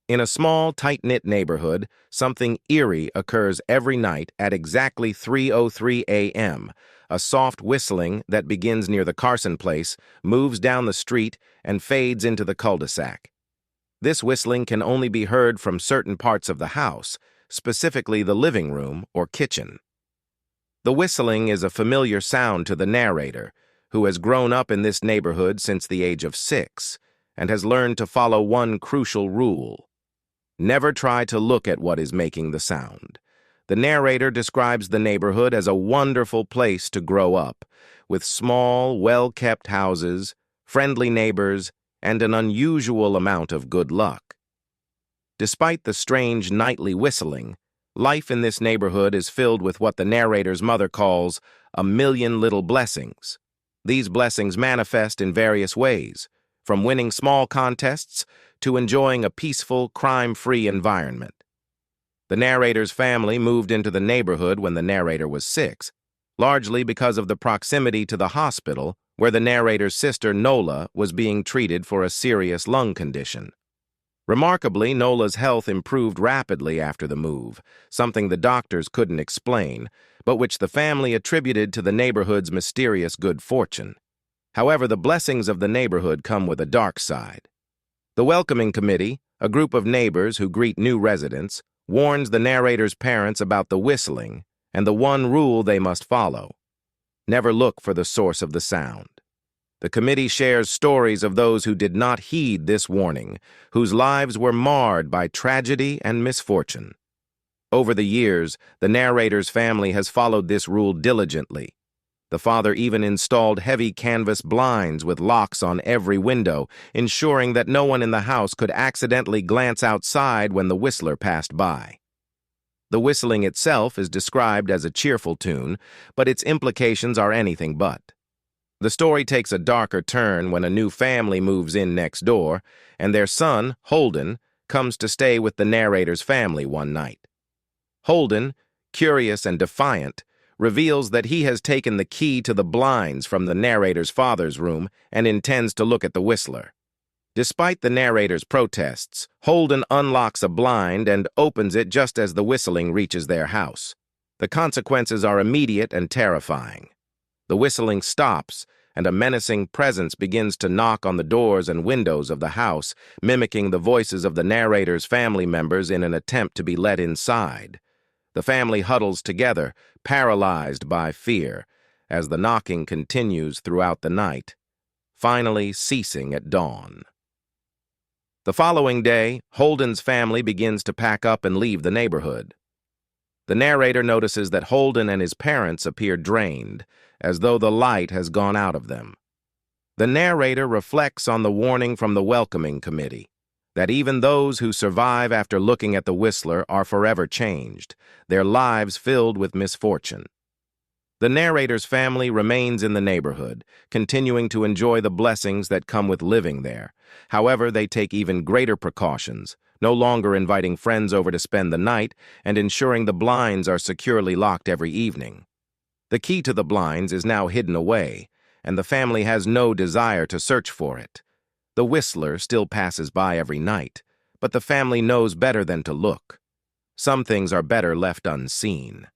In a small, tight-knit neighborhood, something eerie occurs every night at exactly 3:03 a.m. A soft whistling that begins near the Carson place moves down the street and fades into the cul-de-sac. This whistling can only be heard from certain parts of the house, specifically the living room or kitchen. The whistling is a familiar sound to the narrator, who has grown up in this neighborhood since the age of 6 and has learned to follow one crucial rule: never try to look at what is making the sound. The narrator describes the neighborhood as a wonderful place to grow up, with small, well-kept houses, friendly neighbors, and an unusual amount of good luck. Despite the strange nightly whistling, life in this neighborhood is filled with what the narrator's mother calls a million little blessings. These blessings manifest in various ways, from winning small contests to enjoying a peaceful, crime-free environment. The narrator's family moved into the neighborhood when the narrator was 6, largely because of the proximity to the hospital where the narrator's sister Nola was being treated for a serious lung condition. Remarkably, Nola's health improved rapidly after the move, something the doctors couldn't explain, but which the family attributed to the neighborhood's mysterious good fortune. However, the blessings of the neighborhood come with a dark side. The welcoming committee, a group of neighbors who greet new residents, warns the narrator's parents about the whistling and the one rule they must follow: never look for the source of the sound. The committee shares stories of those who did not heed this warning, whose lives were marred by tragedy and misfortune. Over the years, the narrator's family has followed this rule diligently. The father even installed heavy canvas blinds with locks on every window, ensuring that no one in the house could accidentally glance outside when the whistler passed by. The whistling itself is described as a cheerful tune, but its implications are anything but. The story takes a darker turn when a new family moves in next door, and their son, Holden, comes to stay with the narrator's family one night. Holden, curious and defiant, reveals that he has taken the key to the blinds from the narrator's father's room and intends to look at the whistler. Despite the narrator's protests, Holden unlocks a blind and opens it just as the whistling reaches their house. The consequences are immediate and terrifying. The whistling stops, and a menacing presence begins to knock on the doors and windows of the house, mimicking the voices of the narrator's family members in an attempt to be let inside. The family huddles together, paralyzed by fear, as the knocking continues throughout the night, finally ceasing at dawn. The following day, Holden's family begins to pack up and leave the neighborhood. The narrator notices that Holden and his parents appear drained, as though the light has gone out of them. The narrator reflects on the warning from the welcoming committee, that even those who survive after looking at the whistler are forever changed, their lives filled with misfortune. The narrator's family remains in the neighborhood, continuing to enjoy the blessings that come with living there. However, they take even greater precautions, no longer inviting friends over to spend the night and ensuring the blinds are securely locked every evening. The key to the blinds is now hidden away, and the family has no desire to search for it. The whistler still passes by every night, but the family knows better than to look. Some things are better left unseen.